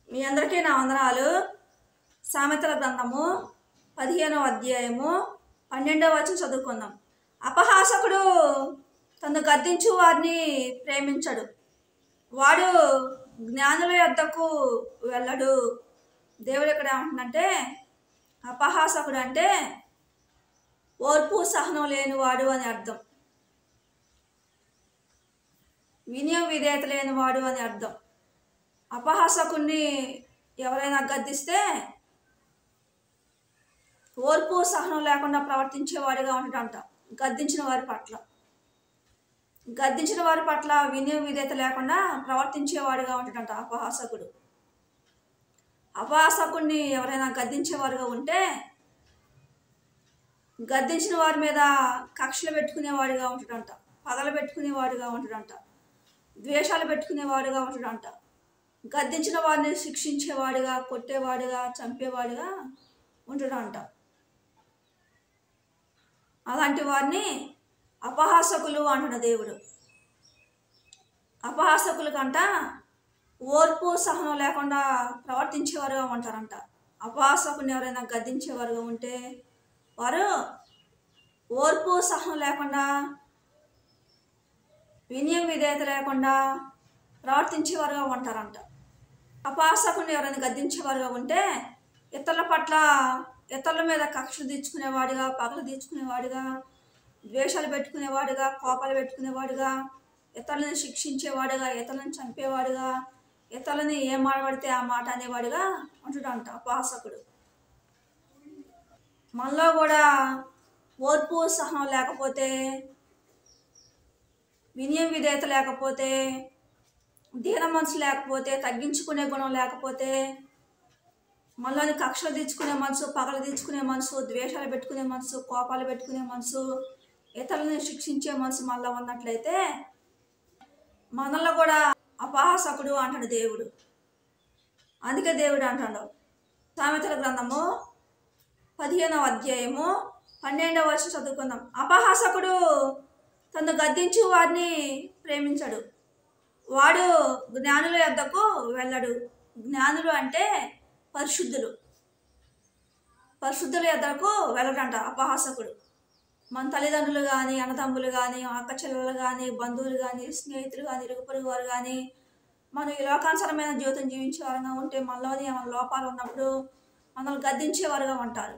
మీ అందరికీ నా వందనాలు. సామెతల గ్రంథము 15వ అధ్యాయము 12వ వచనం చదువుకుందాం. అపహాసకుడు తను గద్దించు వారిని ప్రేమించడు, వాడు జ్ఞానుల యొద్దకు వెళ్ళడు. దేవుడు ఎక్కడ ఏమంటున్నంటే, అపహాసకుడు అంటే ఓర్పు సహనం లేనివాడు అని అర్థం, వినయం విధేయత లేనివాడు అని అర్థం. అపహాసకుడిని ఎవరైనా గద్దిస్తే ఓర్పు సహనం లేకుండా ప్రవర్తించేవాడిగా ఉంటాడంట. గద్దించిన వారి పట్ల వినయం విధేయత లేకుండా ప్రవర్తించేవాడిగా ఉంటాడంట అపహాసకుడు. అపహాసకుడిని ఎవరైనా గద్దించేవారుగా ఉంటే గద్దించిన వారి మీద కక్షలు పెట్టుకునేవాడిగా ఉంటాడంట, పగలు పెట్టుకునేవాడిగా ఉంటాడంట, ద్వేషాలు పెట్టుకునేవాడిగా ఉంటాడంట. గద్దించిన వారిని శిక్షించేవాడిగా, కొట్టేవాడిగా, చంపేవాడిగా ఉంటాడంట. అలాంటి వారిని అపహాసకులు అంటున్న దేవుడు. అపహాసకుల కంట ఓర్పు సహనం లేకుండా ప్రవర్తించేవారుగా ఉంటారంట. అపహాసకుని ఎవరైనా గద్దించేవారుగా ఉంటే వారు ఓర్పు సహనం లేకుండా, వినయం విధేయత లేకుండా ప్రవర్తించేవారుగా ఉంటారంట. అపహాసకుని ఎవరైనా గద్దించేవారుగా ఉంటే ఇతరుల మీద కక్షలు తీర్చుకునేవాడిగా, పగలు తీర్చుకునేవాడిగా, ద్వేషాలు పెట్టుకునేవాడిగా, కోపాలు పెట్టుకునేవాడిగా, ఇతరులను శిక్షించేవాడిగా, ఇతరులను చంపేవాడిగా, ఇతరులని ఏం మాట్లాడితే ఆ మాట అనేవాడిగా ఉంటాడంట అపహాసకుడు. మనలో కూడా ఓర్పు సహనం లేకపోతే, వినయం విధేయత లేకపోతే, దీన మనసు లేకపోతే, తగ్గించుకునే గుణం లేకపోతే, మనలోని కక్షలు తీర్చుకునే మనసు, పగలు తీర్చుకునే మనసు, ద్వేషాలు పెట్టుకునే మనసు, కోపాలు పెట్టుకునే మనసు, ఇతరులను శిక్షించే మనసు మనలో ఉన్నట్లయితే మనలో కూడా అపహాసకుడు అంటాడు దేవుడు. అందుకే దేవుడు అంటాడు, సామెతల గ్రంథము 15వ అధ్యాయము 12వ వచనం చదువుకుందాం. అపహాసకుడు తను గద్దించు వారిని ప్రేమించడు, వాడు జ్ఞానుల యొద్దకు వెళ్ళడు. జ్ఞానులు అంటే పరిశుద్ధుల యొద్దకు వెళ్ళడంట అపహాసకుడు. మన తల్లిదండ్రులు కానీ, అన్నదమ్ములు కానీ, అక్క చెల్లెలు కానీ, బంధువులు కానీ, స్నేహితులు కానీ, ఇరుగు పొరుగు వారు కానీ, మనం ఈ లోకానుసరమైన జీవితం జీవించే వారుగా ఉంటే మనలోని ఏమైనా లోపాలు ఉన్నప్పుడు మనల్ని గద్దించేవారుగా ఉంటారు.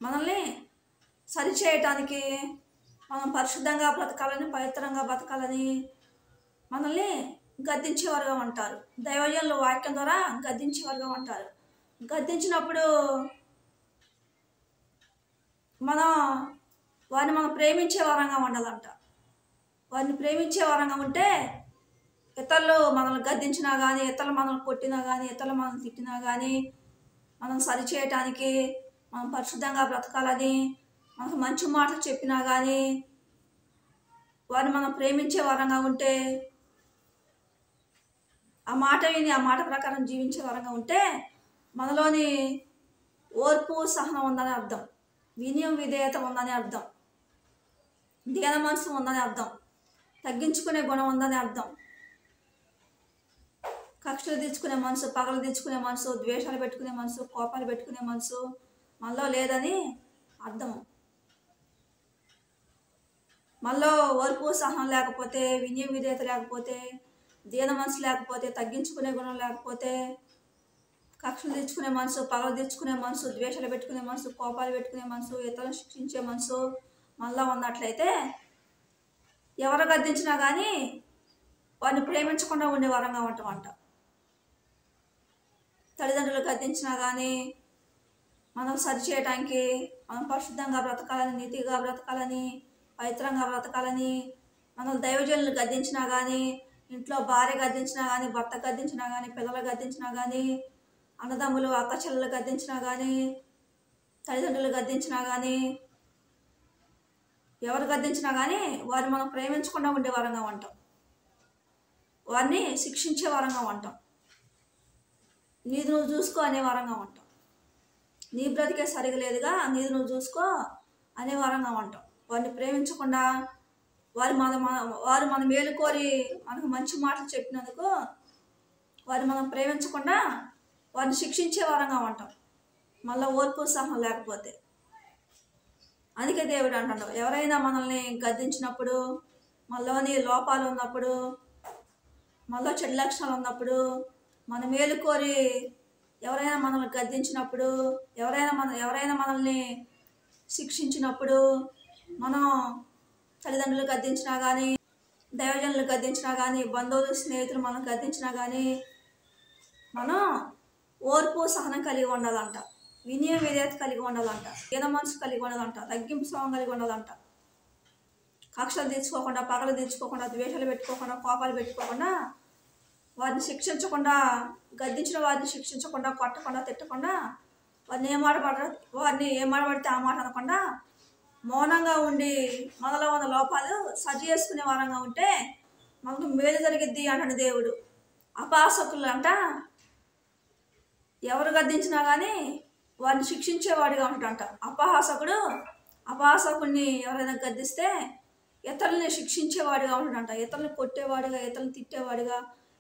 మనల్ని సరిచేయటానికి, మనం పరిశుద్ధంగా బ్రతకాలని, పవిత్రంగా బ్రతకాలని మనల్ని గద్దించేవారుగా ఉంటారు. దైవజనులు వాక్యం ద్వారా గద్దించేవారుగా ఉంటారు. గద్దించినప్పుడు వారిని మనం ప్రేమించే వారంగా ఉండాలంట. వారిని ప్రేమించే వారంగా ఉంటే ఇతరులు మనల్ని గద్దించినా కానీ, ఇతరులు మనల్ని కొట్టినా కానీ, ఇతరులు మనల్ని తిట్టినా కానీ మనం సరిచేయటానికి, మనం పరిశుద్ధంగా బ్రతకాలని మనకు మంచి మాటలు చెప్పినా కానీ వారిని మనం ప్రేమించే వారంగా ఉంటే, ఆ మాట విని ఆ మాట ప్రకారం జీవించే వారంగా ఉంటే మనలోని ఓర్పు సహనం ఉందని అర్థం, వినయం విధేయత ఉందని అర్థం, దీన మనసు ఉందని అర్థం, తగ్గించుకునే గుణం ఉందని అర్థం, కక్షలు తీర్చుకునే మనసు, పగలు తీర్చుకునే మనసు, ద్వేషాలు పెట్టుకునే మనసు, కోపాలు పెట్టుకునే మనసు మనలో లేదని అర్థం. మనలో ఓర్పు సహనం లేకపోతే, వినయం విధేయత లేకపోతే, దీన మనసు లేకపోతే, తగ్గించుకునే గుణం లేకపోతే, కక్షలు తెచ్చుకునే మనసు, పగలు తెచ్చుకునే మనసు, ద్వేషాలు పెట్టుకునే మనసు, కోపాలు పెట్టుకునే మనసు, ఇతరులను శిక్షించే మనసు మనలో ఉన్నట్లయితే ఎవరు గద్దించినా కానీ వారిని ప్రేమించకుండా ఉండే వారంగా ఉంటామంట. తల్లిదండ్రులు గద్దించినా కానీ మనం సరిచేయటానికి, మనం పరిశుద్ధంగా బ్రతకాలని, నీతిగా బ్రతకాలని, పవిత్రంగా బ్రతకాలని, మనం దైవజనులు గద్దించినా కానీ, ఇంట్లో భార్య గద్దించినా కానీ, భర్త గద్దించినా కానీ, పిల్లలు గద్దించినా కానీ, అన్నదమ్ములు అక్క చెల్లెలు గద్దించినా కానీ, తల్లిదండ్రులు గద్దించినా కానీ, ఎవరు గద్దించినా కానీ వారిని మనం ప్రేమించకుండా ఉండే వారంగా ఉంటాం, వారిని శిక్షించే వారంగా ఉంటాం, నీది నువ్వు చూసుకో అనే వారంగా ఉంటాం, నీ బ్రతికే సరిగా లేదుగా నీది నువ్వు చూసుకో అనే వారంగా ఉంటాం. వారిని ప్రేమించకుండా వారు మన మేలు కోరి మనకు మంచి మాటలు చెప్పినందుకు వారిని మనం ప్రేమించకుండా వారిని శిక్షించే వారంగా ఉంటాం, మళ్ళీ ఓర్పు సహనం లేకపోతే. అందుకే దేవుడు అంటాడు, ఎవరైనా మనల్ని గద్దించినప్పుడు, మనలోని లోపాలు ఉన్నప్పుడు, మనలో చెడు లక్షణాలు ఉన్నప్పుడు, మన మేలు కోరి ఎవరైనా మనల్ని గద్దించినప్పుడు, ఎవరైనా మనల్ని శిక్షించినప్పుడు, మనం తల్లిదండ్రులు గద్దించినా కానీ, దైవజనులు గద్దించినా కానీ, బంధువులు స్నేహితులు మనం గద్దించినా కానీ, మనం ఓర్పు సహనం కలిగి ఉండాలంట, వినయ విధేయత కలిగి ఉండాలంట, దీన మనసు కలిగి ఉండాలంట, తగ్గింపు స్వభావం కలిగి ఉండాలంట. కక్షలు తీర్చుకోకుండా, పగలు తీర్చుకోకుండా, ద్వేషాలు పెట్టుకోకుండా, కోపాలు పెట్టుకోకుండా, వారిని శిక్షించకుండా, గద్దించిన వారిని శిక్షించకుండా, కొట్టకుండా, తిట్టకుండా, వారిని ఏ మాట పడితే ఆ మాట అనకుండా మౌనంగా ఉండి మనలో ఉన్న లోపాలు సరి చేసుకునే వారంగా ఉంటే మనకు మేలు జరిగిద్ది అంటాడు దేవుడు. అపహాసకులు అంట ఎవరు గద్దించినా కానీ వారిని శిక్షించేవాడిగా ఉంటాడంట. అపహాసకుడిని ఎవరైనా గద్దిస్తే ఇతరులని శిక్షించేవాడిగా ఉంటాడంట, ఇతరులను కొట్టేవాడిగా, ఇతరులను తిట్టేవాడిగా,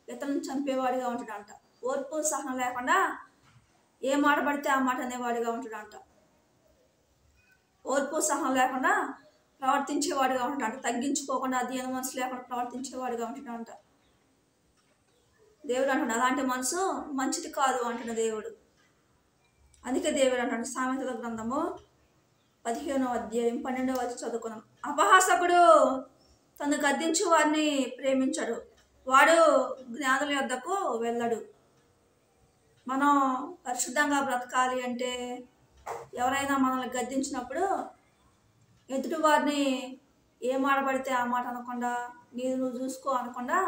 ఇతరులను చంపేవాడిగా ఉంటాడంట. ఓర్పు సహనం లేకుండా ఏ మాట పడితే ఆ మాట అనేవాడిగా ఉంటాడంట. ఓర్పు సహనం లేకుండా ప్రవర్తించేవాడిగా ఉంటాడంట, తగ్గించుకోకుండా, దీన మనసు లేకుండా ప్రవర్తించేవాడిగా ఉంటాడంట. దేవుడు అంటాడు అలాంటి మనసు మంచిది కాదు అంటున్న దేవుడు. అందుకే దేవుడు అంటాడు సామెతల గ్రంథము 15వ అధ్యాయం 12వ వచనం చదువుకున్నాం. అపహాసకుడు తను గద్దించు వారిని ప్రేమించడు, వాడు జ్ఞానుల యొద్దకు వెళ్ళడు. మనం పరిశుద్ధంగా బ్రతకాలి అంటే ఎవరైనా మనల్ని గద్దించినప్పుడు ఎదుటి వారిని ఏ మాట పడితే ఆ మాట అనకుండా, నీది నువ్వు చూసుకో అనకుండా,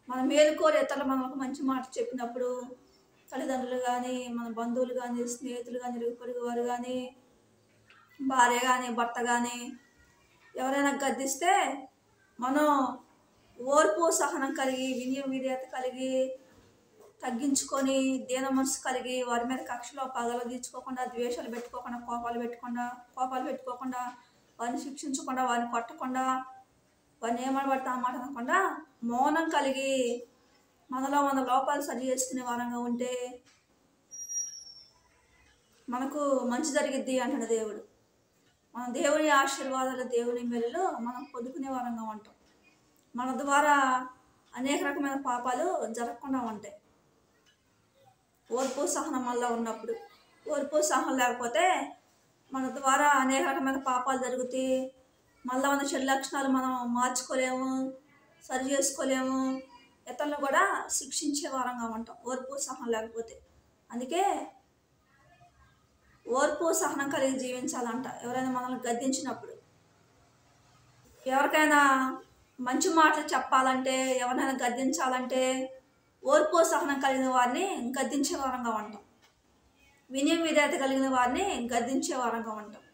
మన మేలుకోరి ఇతరులు మనకు మంచి మాట చెప్పినప్పుడు, తల్లిదండ్రులు కానీ, మన బంధువులు కానీ, స్నేహితులు కానీ, ఇరుగు వారు కానీ, భార్య కానీ, భర్త కానీ ఎవరైనా గద్దిస్తే మనం ఓర్పు సహనం కలిగి, వినయ విధేయత కలిగి, తగ్గించుకొని, దీన మనసు కలిగి, వారి మీద కక్షలో పగలు తీర్చుకోకుండా, ద్వేషాలు పెట్టుకోకుండా, కోపాలు పెట్టుకోకుండా, వారిని శిక్షించకుండా, వారిని కొట్టకుండా, వారిని ఏమాట పడితే ఆ మాట అనకుండా మౌనం కలిగి మనలో మన లోపాలు సరి చేసుకునే వారంగా ఉంటే మనకు మంచి జరిగిద్ది అంటాడు దేవుడు. మన దేవుని ఆశీర్వాదాలు, దేవుని మేలులు మనం పొందుకునే వారంగా ఉంటాం. మన ద్వారా అనేక రకమైన పాపాలు జరగకుండా ఉంటాయి ఓర్పు సహనం వల్ల ఉన్నప్పుడు. ఓర్పు సహనం లేకపోతే మన ద్వారా అనేక రకమైన పాపాలు జరుగుతాయి. మళ్ళీ ఉన్న చెడు లక్షణాలు మనం మార్చుకోలేము, సరి చేసుకోలేము, ఇతరులను కూడా శిక్షించే వారంగా ఉంటాం ఓర్పు సహనం లేకపోతే. అందుకే ఓర్పు సహనం కలిగి జీవించాలంట. ఎవరైనా మనల్ని గద్దించినప్పుడు, ఎవరికైనా మంచి మాటలు చెప్పాలంటే, ఎవరినైనా గద్దించాలంటే ఓర్పు సహనం కలిగిన వారిని గద్దించే వారంగా ఉంటాం, వినయ విధేయత కలిగిన వారిని గద్దించే వారంగా ఉంటాం.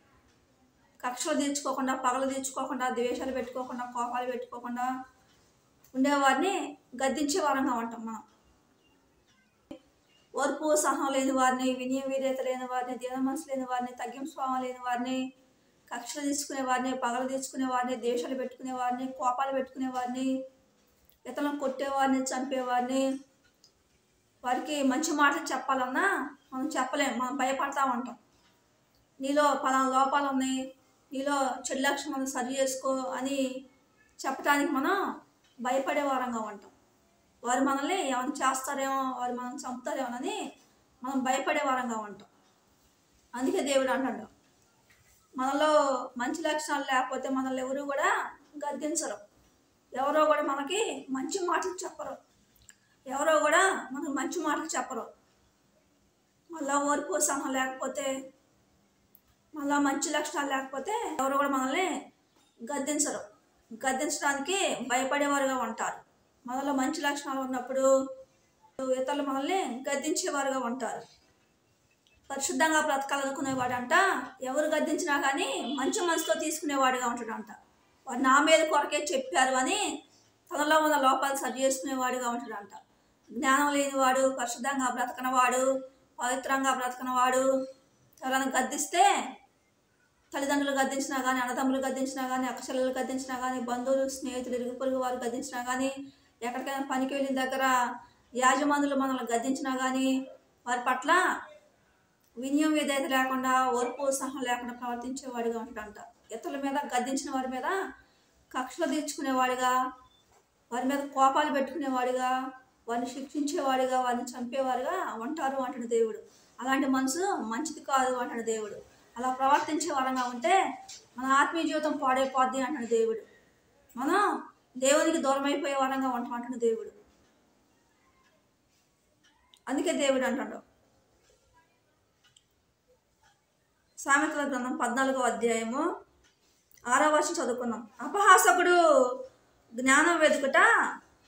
కక్షలు తీర్చుకోకుండా, పగలు తీర్చుకోకుండా, ద్వేషాలు పెట్టుకోకుండా, కోపాలు పెట్టుకోకుండా ఉండేవారిని గద్దించే వారంగా ఉంటాం మనం. ఓర్పు సహనం లేని వారిని, వినయ విధేయత లేని వారిని, దీన మనసు లేని వారిని, తగ్గింపు స్వభావం లేని వారిని, కక్షలు తీసుకునే వారిని, పగలు తీసుకునే వారిని, ద్వేషాలు పెట్టుకునే వారిని, కోపాలు పెట్టుకునే వారిని, ఇతరులను కొట్టేవారిని, చంపేవారిని, వారికి మంచి మాటలు చెప్పాలన్నా మనం చెప్పలేం, మనం భయపడతా ఉంటాం. నీలో పలానా లోపాలు ఉన్నాయి, నీలో చెడు లక్షణాలు సరి చేసుకో అని చెప్పడానికి మనం భయపడే వారంగా ఉంటాం. వారు మనల్ని ఏమైనా చేస్తారేమో, వారు మనం చంపుతారేమోనని మనం భయపడే వారంగా ఉంటాం. అందుకే దేవుడు అంటాడు మనలో మంచి లక్షణాలు లేకపోతే మనల్ని ఎవరు కూడా గద్దించరు, ఎవరో కూడా మనకి మంచి మాటలు చెప్పరు, ఎవరో కూడా మనకు మంచి మాటలు చెప్పరు. మళ్ళీ ఓర్పు సహనం లేకపోతే, మళ్ళీ మంచి లక్షణాలు లేకపోతే ఎవరు కూడా మనల్ని గద్దించరు, గద్దించడానికి భయపడేవారుగా ఉంటారు. మనలో మంచి లక్షణాలు ఉన్నప్పుడు ఇతరులు మనల్ని గద్దించేవారుగా ఉంటారు. పరిశుద్ధంగా బ్రతకాలనుకునేవాడంట ఎవరు గద్దించినా కానీ మంచి మనసుతో తీసుకునేవాడిగా ఉంటాడంట. వాడు నా మీద కొరకే చెప్పారు అని తనలో ఉన్న లోపాలు సరి చేసుకునేవాడిగా ఉంటాడంట. జ్ఞానం లేనివాడు, పరిశుద్ధంగా బ్రతకనవాడు, పవిత్రంగా బ్రతకనవాడు ఎవరైనా గద్దిస్తే, తల్లిదండ్రులు గద్దించినా కానీ, అన్నదమ్ములు గద్దించినా కానీ, అక్కచెల్లెలు గద్దించినా కానీ, బంధువులు, స్నేహితులు, ఇరుగు పొరుగు వారు గద్దించినా కానీ, ఎక్కడికైనా పనికి వెళ్ళిన దగ్గర యాజమానులు మనల్ని గద్దించినా కానీ వారి పట్ల వినయం ఏదైతే లేకుండా ఓర్పు సహనం లేకుండా ప్రవర్తించేవాడిగా ఉంటాడంట. ఇతరుల మీద గద్దించిన వారి మీద కక్షలు తీర్చుకునేవాడిగా, వారి మీద కోపాలు పెట్టుకునేవాడిగా, వారిని శిక్షించేవాడిగా, వారిని చంపేవాడిగా ఉంటారు అంటాడు దేవుడు. అలాంటి మనసు మంచిది కాదు అంటాడు దేవుడు. అలా ప్రవర్తించే వరంగా ఉంటే మన ఆత్మీయ జీవితం పాడైపోద్ది అంటాడు దేవుడు. మనం దేవునికి దూరం అయిపోయే వరంగా ఉంటాం అంటాడు దేవుడు. అందుకే దేవుడు అంటాడు, సామెతల గ్రంథం 14వ అధ్యాయము 6వ వచనం చదువుకున్నాం. అపహాసకుడు జ్ఞానం వెతుకుట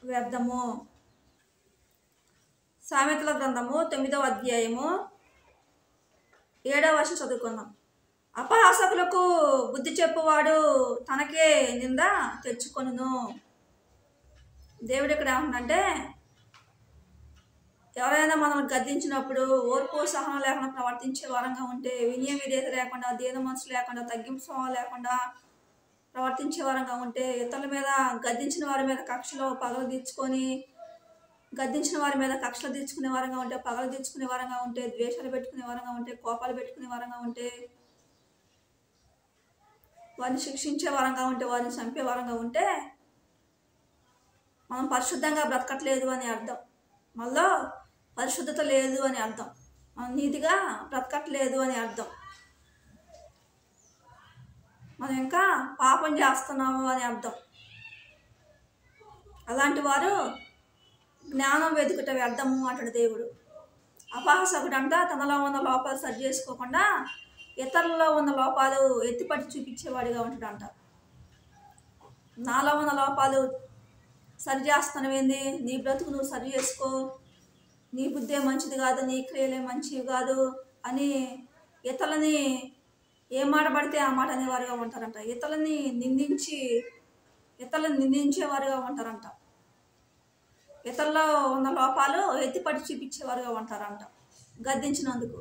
వ్యర్థము. సామెతల గ్రంథము 9వ అధ్యాయము 7వ వచనం చదువుకున్నాం. అపహాసకులకు బుద్ధి చెప్పువాడు తనకే నింద తెచ్చుకొనును. దేవుడు ఇక్కడ ఏమంటే, ఎవరైనా మనల్ని గద్దించినప్పుడు ఓర్పు సహనం లేకుండా ప్రవర్తించే వారంగా ఉంటే, వినయ విధేయత లేకుండా, దీన మనసు లేకుండా, తగ్గింపు స్వభావం లేకుండా ప్రవర్తించే వారంగా ఉంటే, ఇతరుల మీద గద్దించిన వారి మీద కక్షలు పగలు తీర్చుకొని, గద్దించిన వారి మీద కక్షలు తీర్చుకునే వారంగా ఉంటే, పగలు తీర్చుకునే వారంగా ఉంటే, ద్వేషాలు పెట్టుకునే వారంగా ఉంటే, కోపాలు పెట్టుకునే వారంగా ఉంటే, వారిని శిక్షించే వారంగా ఉంటే, వారిని చంపే వారంగా ఉంటే మనం పరిశుద్ధంగా బ్రతకట్లేదు అని అర్థం. మళ్ళీ పరిశుద్ధత లేదు అని అర్థం. మనం నీతిగా బ్రతకట్లేదు అని అర్థం. మనం ఇంకా పాపం చేస్తున్నాము అని అర్థం. అలాంటి వారు జ్ఞానం వెతుకుట వ్యర్థము అంటాడు దేవుడు. అపహాసకుడు అంట తనలో ఉన్న లోపాలు సరి చేసుకోకుండా ఇతరులలో ఉన్న లోపాలు ఎత్తిపట్టి చూపించేవాడిగా ఉంటాడంట. నాలో ఉన్న లోపాలు సరి చేస్తానవేంది, నీ బ్రతుకు నువ్వు సరి చేసుకో, నీ బుద్ధే మంచిది కాదు, నీ క్రియలే మంచివి కాదు అని ఇతరులని ఏ మాట పడితే ఆ మాట అనేవారుగా ఉంటారంట. ఇతరులని నిందించేవారుగా ఉంటారంట. ఇతరులో ఉన్న లోపాలు ఎత్తిపట్టి చూపించేవారుగా ఉంటారంట గద్దించినందుకు.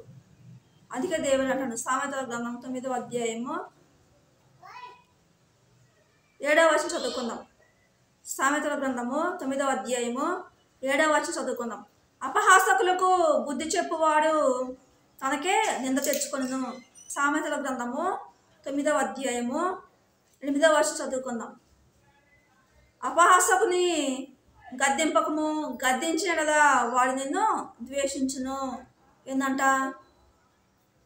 అందుకే దేవుడు అంటాడు, సామెతల గ్రంథం 9వ అధ్యాయము 7వ వచనం చదువుకుందాం. సామెతల గ్రంథము 9వ అధ్యాయము 7వ వచనం చదువుకుందాం. అపహాసకులకు బుద్ధి చెప్పువాడు తనకే నింద తెచ్చుకొనును. సామెతల గ్రంథము 9వ అధ్యాయము 8వ వచనం చదువుకుందాం. అపహాసకుని గద్దింపకము, గద్దించిన కదా వాడు నిన్ను ద్వేషించును. ఏందంట,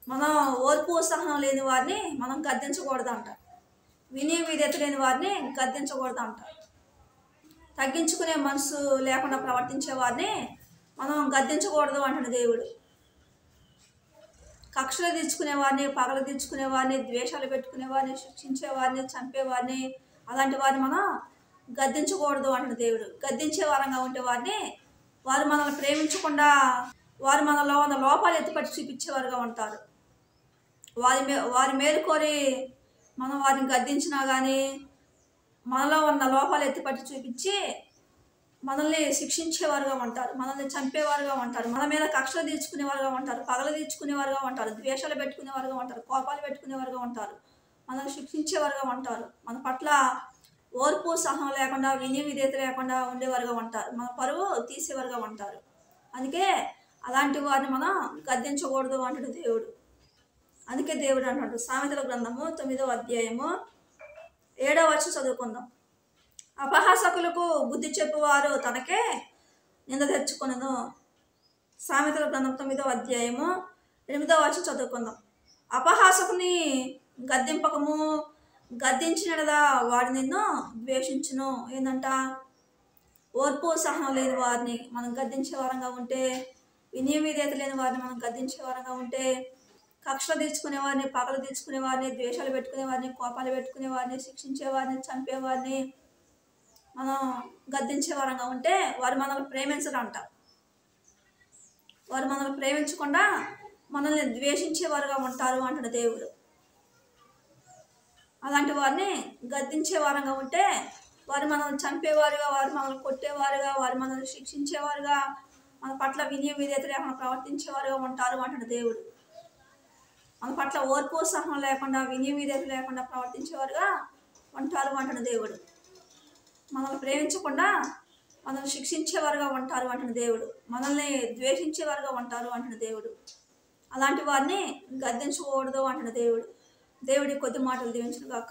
మనం ఓర్పు సహనం లేని వారిని మనం గద్దించకూడదంట. వినయ విధేయత లేని వారిని గద్దించకూడదంట. తగ్గించుకునే మనసు లేకుండా ప్రవర్తించే వారిని మనం గద్దించకూడదు అంటాడు దేవుడు. కక్షలు తీర్చుకునే వారిని, పగలు తీర్చుకునే వారిని, ద్వేషాలు పెట్టుకునే వారిని, శిక్షించే వారిని, చంపేవారిని, అలాంటి వారిని మనం గద్దించకూడదు అంటాడు దేవుడు. గద్దించే వారంగా ఉంటే వారు మనల్ని ప్రేమించకుండా, వారు మనలో ఉన్న లోపాలు ఎత్తిపట్టి చూపించేవారుగా ఉంటారు. వారి మేలు కోరి మనం వారిని గద్దించినా కానీ మనలో ఉన్న లోపాలు ఎత్తిపట్టి చూపించి మనల్ని శిక్షించేవారుగా ఉంటారు, మనల్ని చంపేవారుగా ఉంటారు, మన మీద కక్షలు తీర్చుకునేవారుగా ఉంటారు, పగలు తీర్చుకునేవారుగా ఉంటారు, ద్వేషాలు పెట్టుకునేవారుగా ఉంటారు, కోపాలు పెట్టుకునేవారుగా ఉంటారు, మనల్ని శిక్షించేవారుగా ఉంటారు, మన పట్ల ఓర్పు సహనం లేకుండా, వినయ విధేయత లేకుండా ఉండేవారుగా ఉంటారు, మన పరువు తీసేవారుగా ఉంటారు. అందుకే అలాంటి వారిని మనం గద్దించకూడదు అంటాడు దేవుడు. అందుకే దేవుడు అంటాడు, సామెతల గ్రంథము 9వ అధ్యాయము 7వ వచనం చదువుకుందాం. అపహాసకులకు బుద్ధి చెప్పువారు తనకే నింద తెచ్చుకొనును. సామెతల గ్రంథం 9వ అధ్యాయము 8వ వచనం చదువుకుందాం. అపహాసకుని గద్దింపకము, గద్దించినదా వాడు నిన్ను ద్వేషించును. ఏంటంట, ఓర్పు సహనం లేని వారిని మనం గద్దించే వారంగా ఉంటే, వినయ విధేయత లేని వారిని మనం గద్దించే వారంగా ఉంటే, కక్షలు తీర్చుకునే వారిని, పగలు తీర్చుకునే వారిని, ద్వేషాలు పెట్టుకునే వారిని, కోపాలు పెట్టుకునే వారిని, శిక్షించే వారిని, చంపేవారిని మనం గద్దించే వారంగా ఉంటే వారు మనల్ని ప్రేమించరంట. వారు మనల్ని ప్రేమించకుండా మనల్ని ద్వేషించేవారుగా ఉంటారు అంటాడు దేవుడు. అలాంటి వారిని గద్దించే వారంగా ఉంటే వారు మనల్ని చంపేవారుగా, వారు మనల్ని కొట్టేవారుగా, వారు మనల్ని శిక్షించేవారుగా, మన పట్ల వినయ విధేయత లేకుండా ప్రవర్తించేవారుగా ఉంటారు అంటాడు దేవుడు. మన పట్ల ఓర్పు సహనం లేకుండా, వినయ విధేయత లేకుండా ప్రవర్తించేవారుగా ఉంటారు అంటాడు దేవుడు. మనల్ని ప్రేమించకుండా మనల్ని శిక్షించేవారుగా ఉంటారు అంటున్న దేవుడు. మనల్ని ద్వేషించేవారుగా ఉంటారు అంటున్న దేవుడు. అలాంటి వారిని గద్దించకూడదు అంటున్న దేవుడు. దేవుడి కొద్ది మాటలు దీవించును గాక.